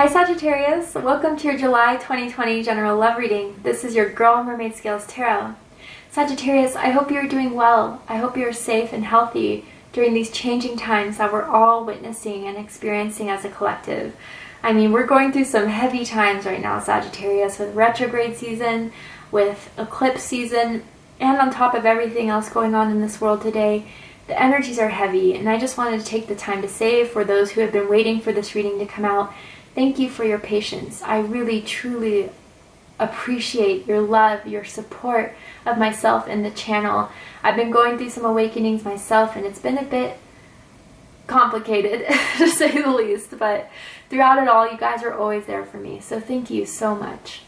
Hi Sagittarius, welcome to your July 2020 general love reading. This is your Girl Mermaid Scales Tarot. Sagittarius, I hope you're doing well. I hope you're safe and healthy during these changing times that we're all witnessing and experiencing as a collective. I mean, we're going through some heavy times right now, Sagittarius, with retrograde season, with eclipse season, and on top of everything else going on in this world today, the energies are heavy, and I just wanted to take the time to say, for those who have been waiting for this reading to come out, thank you for your patience. I really, truly appreciate your love, your support of myself and the channel. I've been going through some awakenings myself, and it's been a bit complicated, to say the least, but throughout it all, you guys are always there for me, so thank you so much.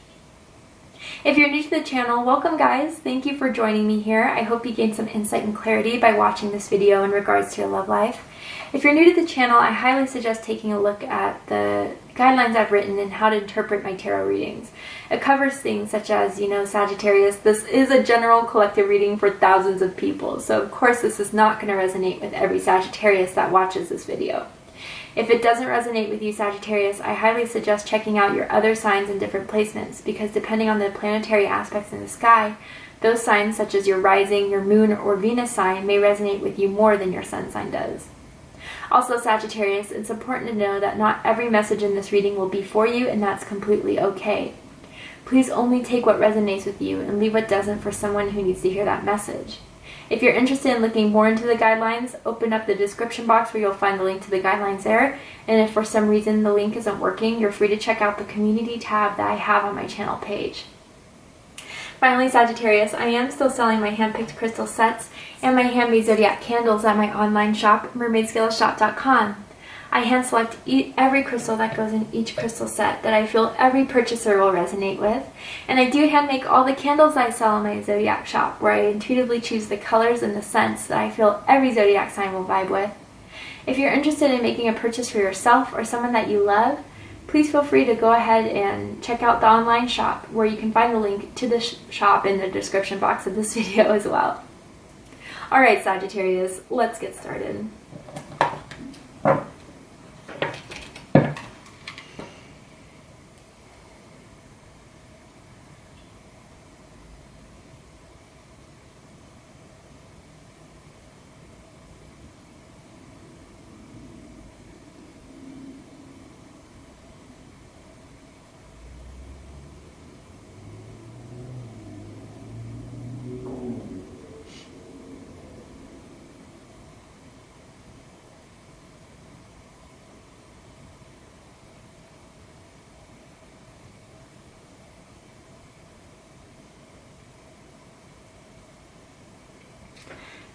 If you're new to the channel, welcome guys. Thank you for joining me here. I hope you gained some insight and clarity by watching this video in regards to your love life. If you're new to the channel, I highly suggest taking a look at the guidelines I've written and how to interpret my tarot readings. It covers things such as, Sagittarius, this is a general collective reading for thousands of people, so of course this is not going to resonate with every Sagittarius that watches this video. If it doesn't resonate with you, Sagittarius, I highly suggest checking out your other signs and different placements, because depending on the planetary aspects in the sky, those signs such as your rising, your moon, or Venus sign may resonate with you more than your sun sign does. Also, Sagittarius, it's important to know that not every message in this reading will be for you, and that's completely okay. Please only take what resonates with you and leave what doesn't for someone who needs to hear that message. If you're interested in looking more into the guidelines, open up the description box where you'll find the link to the guidelines there. And if for some reason the link isn't working, you're free to check out the community tab that I have on my channel page. Finally, Sagittarius, I am still selling my hand-picked crystal sets and my handmade Zodiac candles at my online shop, mermaidscalesshop.com. I hand select every crystal that goes in each crystal set that I feel every purchaser will resonate with. And I do hand make all the candles I sell in my Zodiac shop, where I intuitively choose the colors and the scents that I feel every Zodiac sign will vibe with. If you're interested in making a purchase for yourself or someone that you love, please feel free to go ahead and check out the online shop, where you can find the link to the shop in the description box of this video as well. Alright Sagittarius, let's get started.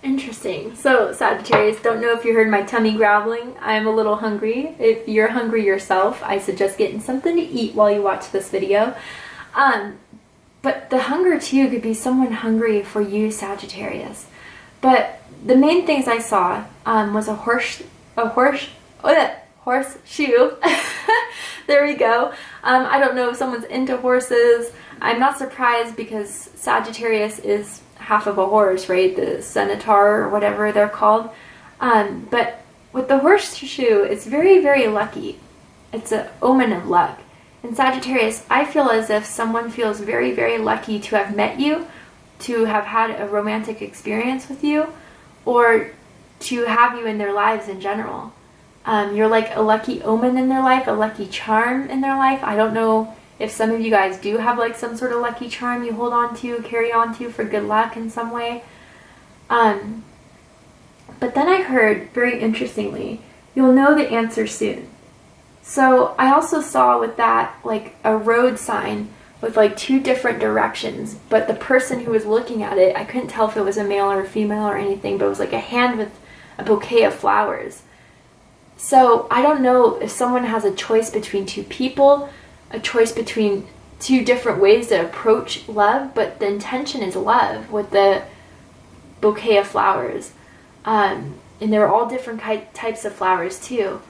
Interesting. So Sagittarius, don't know if you heard my tummy growling. I'm a little hungry. If you're hungry yourself, I suggest getting something to eat while you watch this video. But the hunger too could be someone hungry for you, Sagittarius. But the main things I saw was a horseshoe. There we go. I don't know if someone's into horses. I'm not surprised, because Sagittarius is half of a horse, right? The centaur or whatever they're called. But with the horseshoe, it's very, very lucky. It's an omen of luck. And Sagittarius, I feel as if someone feels very, very lucky to have met you, to have had a romantic experience with you, or to have you in their lives in general. You're like a lucky omen in their life, a lucky charm in their life. I don't know if some of you guys do have like some sort of lucky charm you hold on to, carry on to for good luck in some way. But then I heard, very interestingly, you'll know the answer soon. So I also saw with that like a road sign with like two different directions, but the person who was looking at it, I couldn't tell if it was a male or a female or anything, but it was like a hand with a bouquet of flowers. So I don't know if someone has a choice between two people, a choice between two different ways to approach love, but the intention is love with the bouquet of flowers. And they were all different types of flowers too.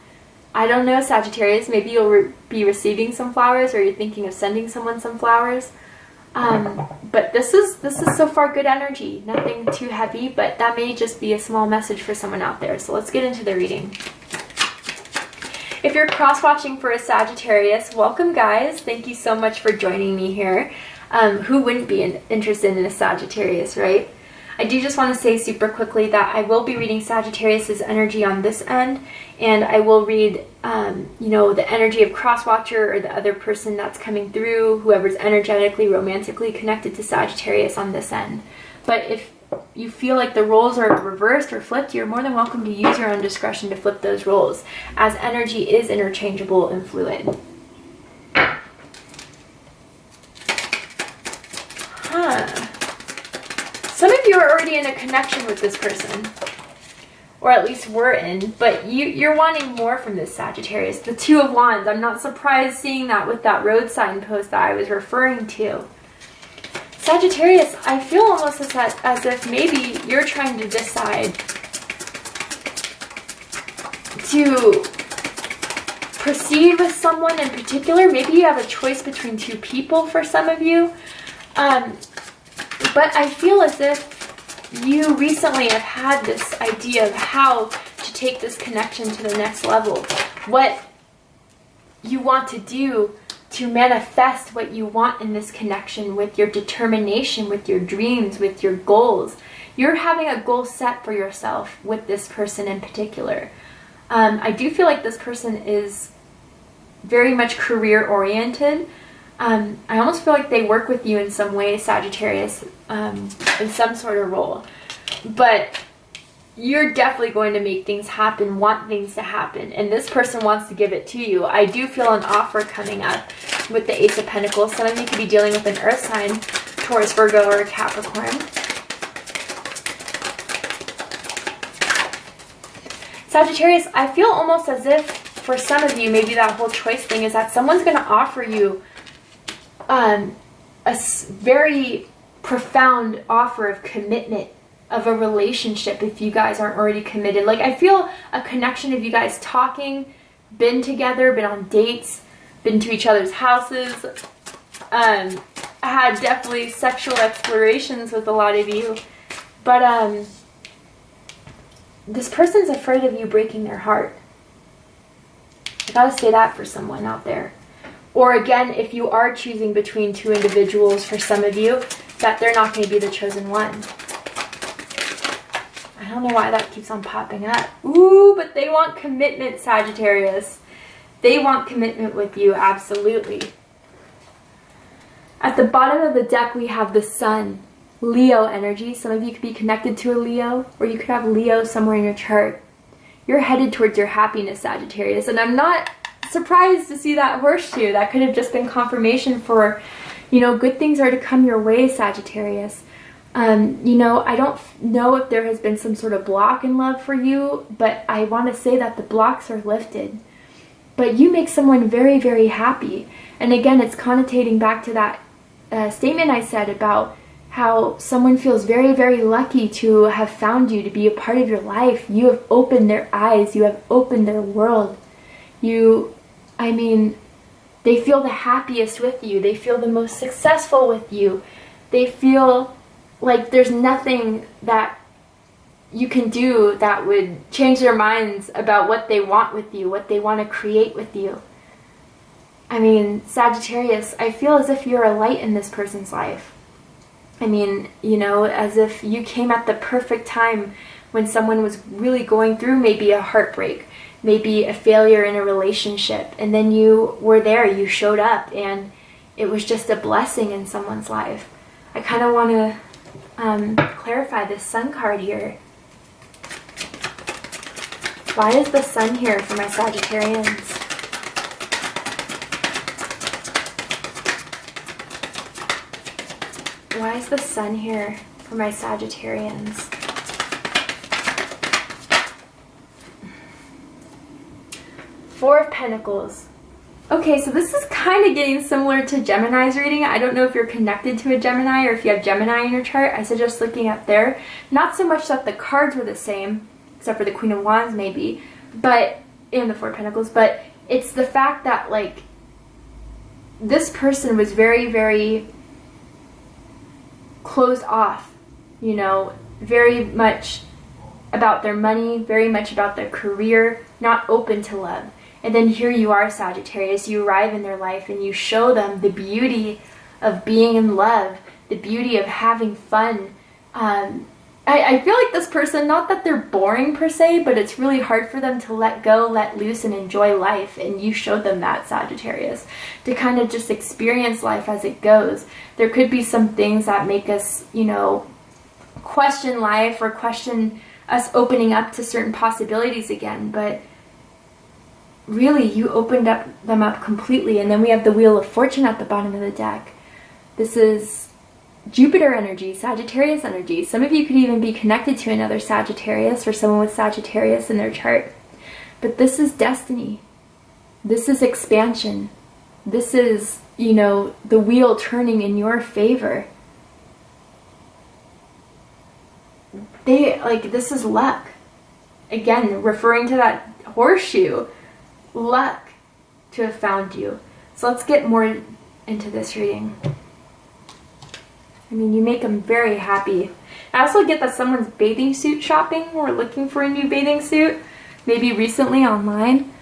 I don't know, Sagittarius, maybe you'll be receiving some flowers, or you're thinking of sending someone some flowers. But this is so far good energy, nothing too heavy, but that may just be a small message for someone out there. So let's get into the reading. If you're cross-watching for a Sagittarius, welcome guys. Thank you so much for joining me here. Who wouldn't be interested in a Sagittarius, right? I do just want to say super quickly that I will be reading Sagittarius's energy on this end, and I will read, you know, the energy of cross-watcher or the other person that's coming through, whoever's energetically, romantically connected to Sagittarius on this end. But if you feel like the roles are reversed or flipped, you're more than welcome to use your own discretion to flip those roles, as energy is interchangeable and fluid. Some of you are already in a connection with this person, or at least were in, but you're wanting more from this Sagittarius. The Two of Wands, I'm not surprised seeing that with that road sign post that I was referring to. Sagittarius, I feel almost as if maybe you're trying to decide to proceed with someone in particular. Maybe you have a choice between two people for some of you. But I feel as if you recently have had this idea of how to take this connection to the next level. What you want to do to manifest what you want in this connection with your determination, with your dreams, with your goals. You're having a goal set for yourself with this person in particular. I do feel like this person is very much career-oriented. I almost feel like they work with you in some way, Sagittarius, in some sort of role. But you're definitely going to make things happen, want things to happen, and this person wants to give it to you. I do feel an offer coming up with the Ace of Pentacles. Some of you could be dealing with an Earth sign, Taurus, Virgo, or Capricorn. Sagittarius, I feel almost as if for some of you, maybe that whole choice thing is that someone's going to offer you a very profound offer of commitment, of a relationship if you guys aren't already committed. Like, I feel a connection of you guys talking, been together, been on dates, been to each other's houses, had definitely sexual explorations with a lot of you. But this person's afraid of you breaking their heart. I gotta say that for someone out there. Or again, if you are choosing between two individuals, for some of you, that they're not going to be the chosen one. I don't know why that keeps on popping up. Ooh, but they want commitment, Sagittarius. They want commitment with you, absolutely. At the bottom of the deck, we have the Sun, Leo energy. Some of you could be connected to a Leo, or you could have Leo somewhere in your chart. You're headed towards your happiness, Sagittarius, and I'm not surprised to see that horseshoe. That could have just been confirmation for, you know, good things are to come your way, Sagittarius. You know, I don't know if there has been some sort of block in love for you, but I want to say that the blocks are lifted. But you make someone very, very happy. And again, it's connotating back to that statement I said about how someone feels very, very lucky to have found you, to be a part of your life. You have opened their eyes. You have opened their world. I mean, they feel the happiest with you. They feel the most successful with you. They feel like there's nothing that you can do that would change their minds about what they want with you, what they want to create with you. I mean, Sagittarius, I feel as if you're a light in this person's life. I mean, you know, as if you came at the perfect time when someone was really going through maybe a heartbreak, maybe a failure in a relationship, and then you were there, you showed up, and it was just a blessing in someone's life. I kind of want to clarify this Sun card here. Why is the Sun here for my Sagittarians? Why is the Sun here for my Sagittarians? Four of Pentacles. Okay, so this is kind of getting similar to Gemini's reading. I don't know if you're connected to a Gemini or if you have Gemini in your chart. I suggest looking at there. Not so much that the cards were the same, except for the Queen of Wands maybe, but and the Four of Pentacles, but it's the fact that, like, this person was very, very closed off, you know, very much about their money, very much about their career, not open to love. And then here you are, Sagittarius, you arrive in their life and you show them the beauty of being in love, the beauty of having fun. I feel like this person, not that they're boring per se, but it's really hard for them to let go, let loose, and enjoy life. And you showed them that, Sagittarius, to kind of just experience life as it goes. There could be some things that make us, you know, question life or question us opening up to certain possibilities again. But really, you opened them up completely. And then we have the Wheel of Fortune at the bottom of the deck. This is Jupiter energy, Sagittarius energy. Some of you could even be connected to another Sagittarius or someone with Sagittarius in their chart. But this is destiny. This is expansion. This is, you know, the wheel turning in your favor. This is luck. Again, referring to that horseshoe, luck to have found you. So let's get more into this reading. I mean, you make them very happy. I also get that someone's bathing suit shopping or looking for a new bathing suit, maybe recently online.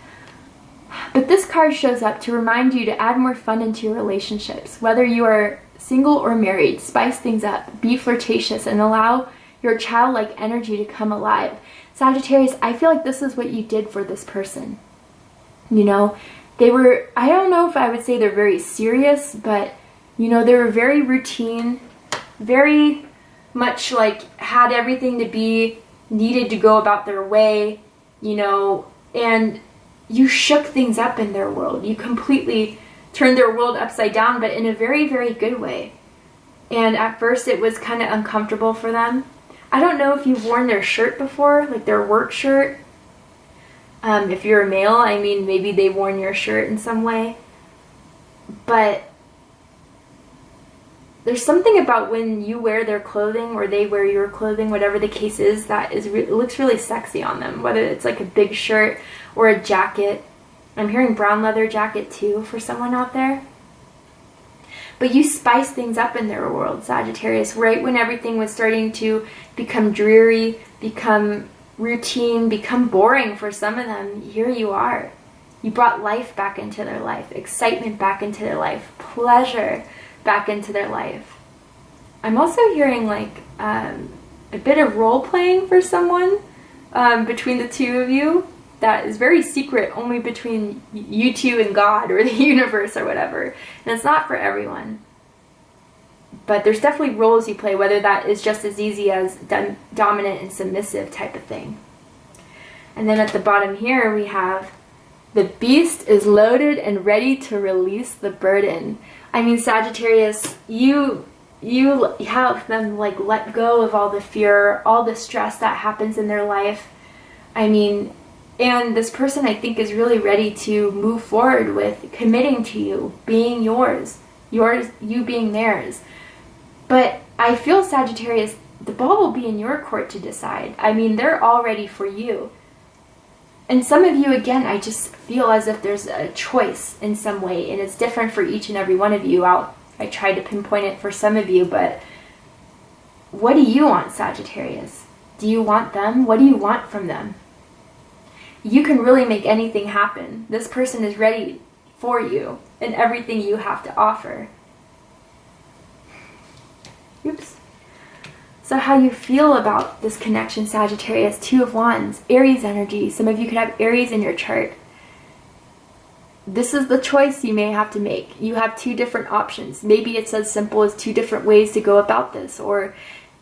But this card shows up to remind you to add more fun into your relationships. Whether you are single or married, spice things up, be flirtatious, and allow your childlike energy to come alive. Sagittarius, I feel like this is what you did for this person. You know, they were, I don't know if I would say they're very serious, but, you know, they were very routine, very much like had everything to be, needed to go about their way, you know, and you shook things up in their world. You completely turned their world upside down, but in a very, very good way. And at first it was kind of uncomfortable for them. I don't know if you've worn their shirt before, like their work shirt. If you're a male, I mean, maybe they've worn your shirt in some way. But there's something about when you wear their clothing or they wear your clothing, whatever the case is, that is it looks really sexy on them, whether it's like a big shirt or a jacket. I'm hearing brown leather jacket too for someone out there. But you spice things up in their world, Sagittarius, right when everything was starting to become dreary, become routine, become boring for some of them. Here you are. You brought life back into their life, excitement back into their life, pleasure back into their life. I'm also hearing like a bit of role playing for someone between the two of you that is very secret, only between you two and God or the universe or whatever. And it's not for everyone. But there's definitely roles you play, whether that is just as easy as dominant and submissive type of thing. And then at the bottom here we have the beast is loaded and ready to release the burden. I mean, Sagittarius, you have them like let go of all the fear, all the stress that happens in their life. I mean, and this person I think is really ready to move forward with committing to you, being yours, you being theirs. But I feel, Sagittarius, the ball will be in your court to decide. I mean, they're all ready for you. And some of you, again, I just feel as if there's a choice in some way, and it's different for each and every one of you. I tried to pinpoint it for some of you, but what do you want, Sagittarius? Do you want them? What do you want from them? You can really make anything happen. This person is ready for you and everything you have to offer. Oops. So how you feel about this connection, Sagittarius, Two of Wands, Aries energy. Some of you could have Aries in your chart. This is the choice you may have to make. You have two different options. Maybe it's as simple as two different ways to go about this. Or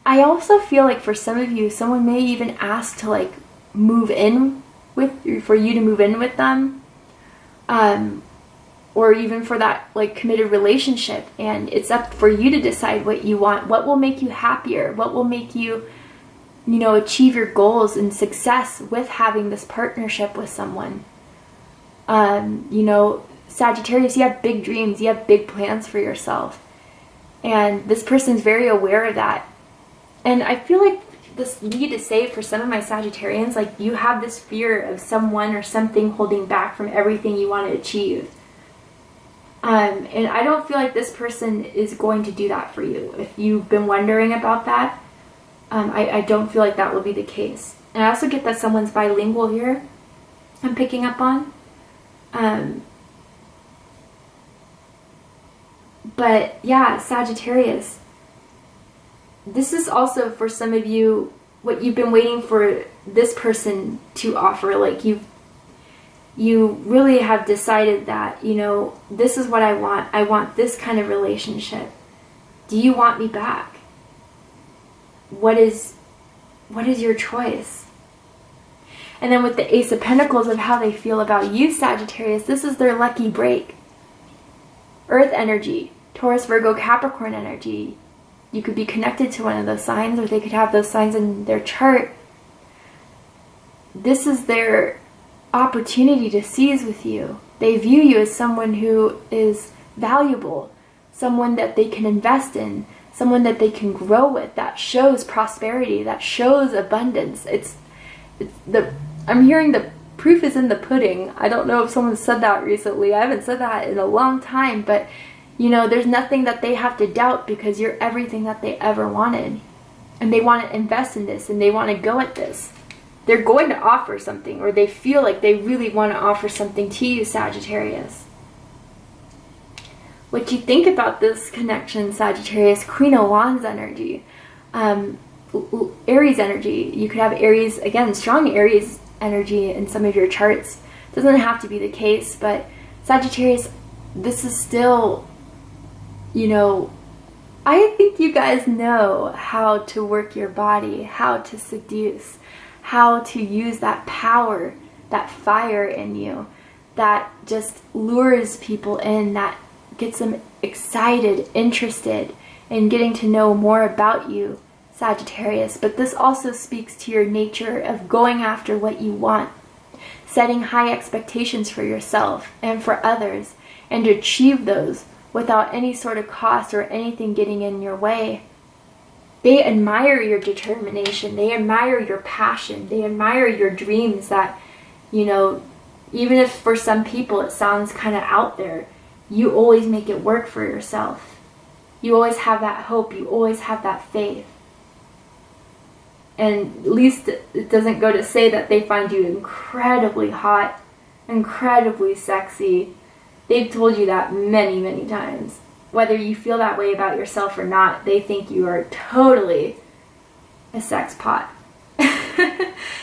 I also feel like for some of you, someone may even ask to like move in for you to move in with them. Or even for that like committed relationship, and it's up for you to decide what you want, what will make you happier, what will make you, you know, achieve your goals and success with having this partnership with someone. You know, Sagittarius, you have big dreams, you have big plans for yourself, and this person's very aware of that. And I feel like this need to say for some of my Sagittarians, like you have this fear of someone or something holding back from everything you want to achieve. And I don't feel like this person is going to do that for you. If you've been wondering about that, I don't feel like that will be the case. And I also get that someone's bilingual here, I'm picking up on. But yeah, Sagittarius, this is also for some of you what you've been waiting for this person to offer. Like you really have decided that, you know, this is what I want. I want this kind of relationship. Do you want me back? What is your choice? And then with the Ace of Pentacles of how they feel about you, Sagittarius, this is their lucky break. Earth energy, Taurus, Virgo, Capricorn energy. You could be connected to one of those signs, or they could have those signs in their chart. This is their opportunity to seize with you. They view you as someone who is valuable, someone that they can invest in, someone that they can grow with, that shows prosperity, that shows abundance. I'm hearing the proof is in the pudding. I don't know if someone said that recently. I haven't said that in a long time, but you know, there's nothing that they have to doubt because you're everything that they ever wanted. And they want to invest in this and they want to go at this. They're going to offer something, or they feel like they really want to offer something to you, Sagittarius. What you think about this connection, Sagittarius, Queen of Wands energy, Aries energy. You could have Aries, again, strong Aries energy in some of your charts. Doesn't have to be the case, but Sagittarius, this is still, you know, I think you guys know how to work your body, how to seduce, how to use that power, that fire in you, that just lures people in, that gets them excited, interested in getting to know more about you, Sagittarius. But this also speaks to your nature of going after what you want, setting high expectations for yourself and for others, and to achieve those without any sort of cost or anything getting in your way. They admire your determination. They admire your passion. They admire your dreams that, you know, even if for some people it sounds kind of out there, you always make it work for yourself. You always have that hope. You always have that faith. And at least it doesn't go to say that they find you incredibly hot, incredibly sexy. They've told you that many, many times. Whether you feel that way about yourself or not, they think you are totally a sex pot.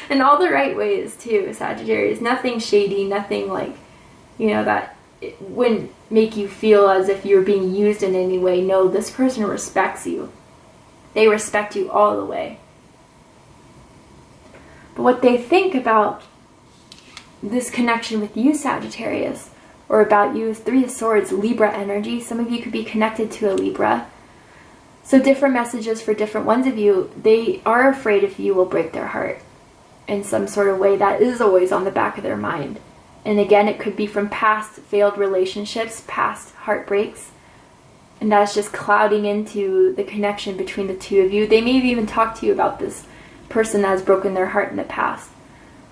In all the right ways, too, Sagittarius. Nothing shady, nothing like, you know, that it wouldn't make you feel as if you're being used in any way. No, this person respects you. They respect you all the way. But what they think about this connection with you, Sagittarius, or about you, is Three of Swords, Libra energy. Some of you could be connected to a Libra. So different messages for different ones of you. They are afraid if you will break their heart in some sort of way. That is always on the back of their mind. And again, it could be from past failed relationships, past heartbreaks. And that's just clouding into the connection between the two of you. They may have even talked to you about this person that has broken their heart in the past.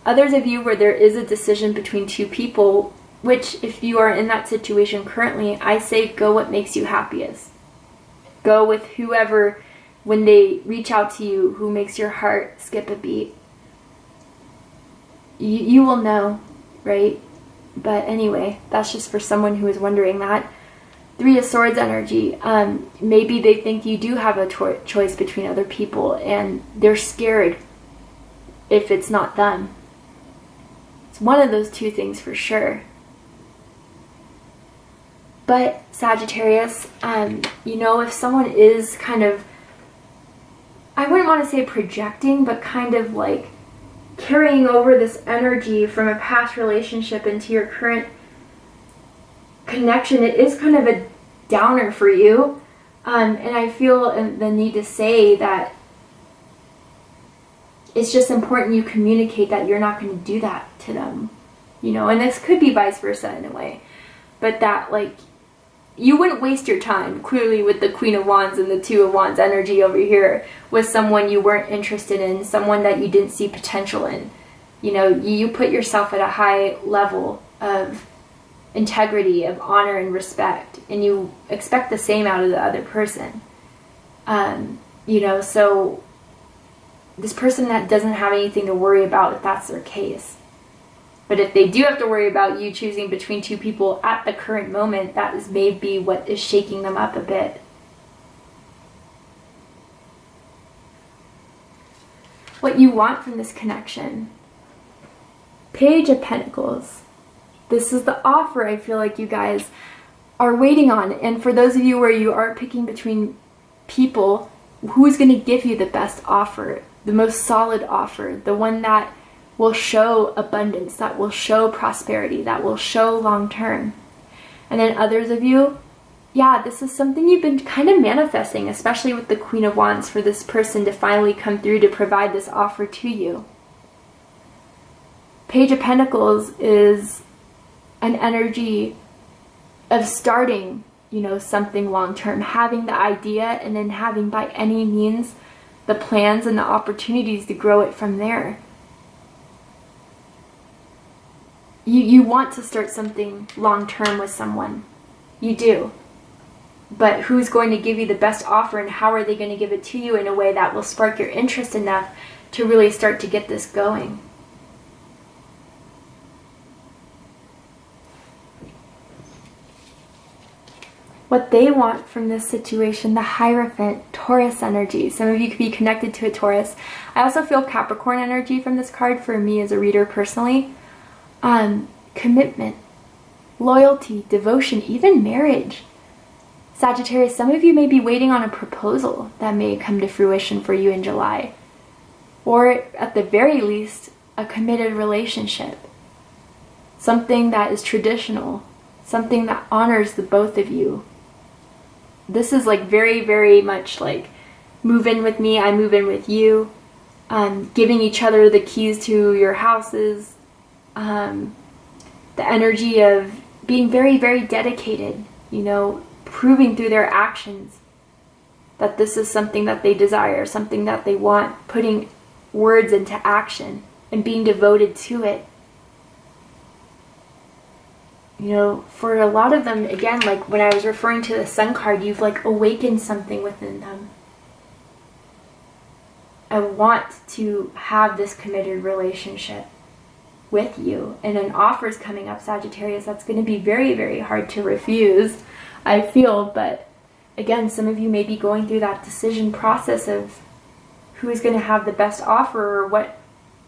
Others of you where there is a decision between two people, which if you are in that situation currently, I say go what makes you happiest. Go with whoever, when they reach out to you, who makes your heart skip a beat. You will know, right? But anyway, that's just for someone who is wondering that. Three of Swords energy. Maybe they think you do have a choice between other people and they're scared if it's not them. It's one of those two things for sure. But Sagittarius, you know, if someone is kind of, I wouldn't want to say projecting, but kind of like carrying over this energy from a past relationship into your current connection, it is kind of a downer for you. And I feel the need to say that it's just important you communicate that you're not going to do that to them. You know, and this could be vice versa in a way. But that, like, you wouldn't waste your time, clearly, with the Queen of Wands and the Two of Wands energy over here, with someone you weren't interested in, someone that you didn't see potential in. You know, you put yourself at a high level of integrity, of honor and respect, and you expect the same out of the other person. You know, so this person that doesn't have anything to worry about, if that's their case. But if they do have to worry about you choosing between two people at the current moment, that is maybe what is shaking them up a bit. What you want from this connection. Page of Pentacles. This is the offer I feel like you guys are waiting on. And for those of you where you are picking between people, who is going to give you the best offer, the most solid offer, the one that will show abundance, that will show prosperity, that will show long term. And then others of you, yeah, this is something you've been kind of manifesting, especially with the Queen of Wands, for this person to finally come through to provide this offer to you. Page of Pentacles is an energy of starting, you know, something long term, having the idea and then having by any means the plans and the opportunities to grow it from there. You want to start something long term with someone. You do. But who's going to give you the best offer, and how are they going to give it to you in a way that will spark your interest enough to really start to get this going? What they want from this situation, the Hierophant, Taurus energy. Some of you could be connected to a Taurus. I also feel Capricorn energy from this card for me as a reader personally. Commitment, loyalty, devotion, even marriage. Sagittarius, some of you may be waiting on a proposal that may come to fruition for you in July. Or at the very least, a committed relationship. Something that is traditional. Something that honors the both of you. This is like very, very much like move in with me, I move in with you. Giving each other the keys to your houses. The energy of being very, very dedicated, you know, proving through their actions that this is something that they desire, something that they want, putting words into action and being devoted to it. You know, for a lot of them, again, like when I was referring to the Sun card, you've like awakened something within them. I want to have this committed relationship with you, and an offer is coming up, Sagittarius, that's going to be very, very hard to refuse, I feel. But again, some of you may be going through that decision process of who is going to have the best offer, or what,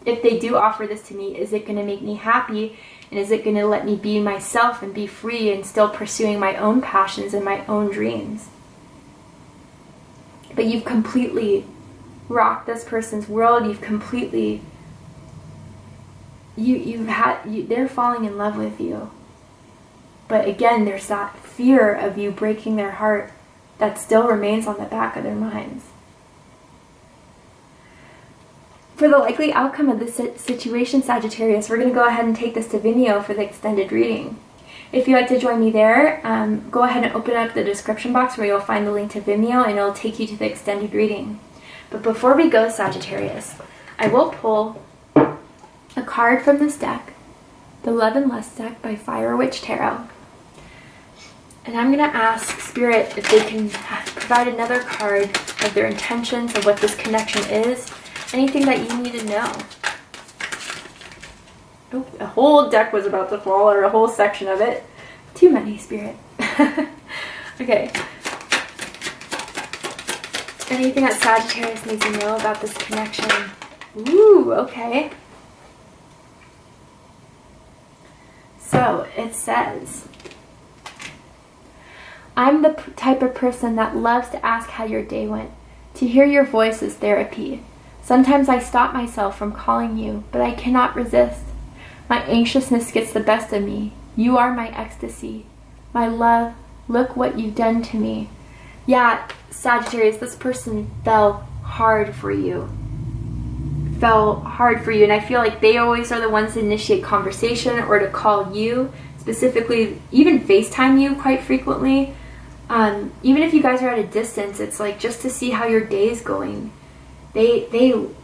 if they do offer this to me, is it going to make me happy, and is it going to let me be myself and be free and still pursuing my own passions and my own dreams. But you've completely rocked this person's world. You've completely they're falling in love with you. But again, there's that fear of you breaking their heart that still remains on the back of their minds. For the likely outcome of this situation, Sagittarius, we're going to go ahead and take this to Vimeo for the extended reading. If you'd like to join me there, go ahead and open up the description box where you'll find the link to Vimeo, and it'll take you to the extended reading. But before we go, Sagittarius, I will pull a card from this deck, the Love and Lust deck by Fire Witch Tarot. And I'm going to ask Spirit if they can provide another card of their intentions, of what this connection is, anything that you need to know. Oh, a whole deck was about to fall, or a whole section of it. Too many, Spirit. Okay. Anything that Sagittarius needs to know about this connection? Ooh, okay. So it says, I'm the type of person that loves to ask how your day went. To hear your voice is therapy. Sometimes I stop myself from calling you, but I cannot resist. My anxiousness gets the best of me. You are my ecstasy. My love, look what you've done to me. Yeah, Sagittarius, this person fell hard for you. And I feel like they always are the ones to initiate conversation or to call you, specifically even FaceTime you quite frequently. Even if you guys are at a distance, it's like just to see how your day is going. They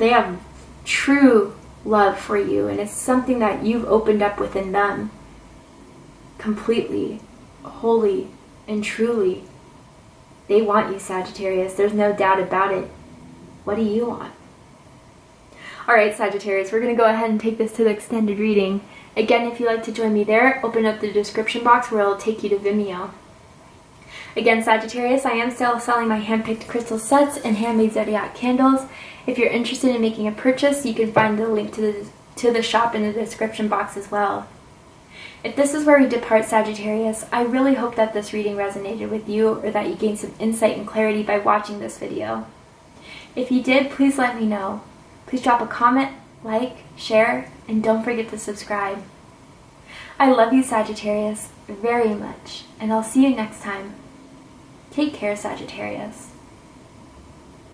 have true love for you, and it's something that you've opened up within them completely, wholly, and truly. They want you, Sagittarius. There's no doubt about it. What do you want? Alright, Sagittarius, we're going to go ahead and take this to the extended reading. Again, if you'd like to join me there, open up the description box where it'll take you to Vimeo. Again, Sagittarius, I am still selling my hand-picked crystal sets and handmade Zodiac candles. If you're interested in making a purchase, you can find the link to the shop in the description box as well. If this is where we depart, Sagittarius, I really hope that this reading resonated with you or that you gained some insight and clarity by watching this video. If you did, please let me know. Please drop a comment, like, share, and don't forget to subscribe. I love you, Sagittarius, very much, and I'll see you next time. Take care, Sagittarius.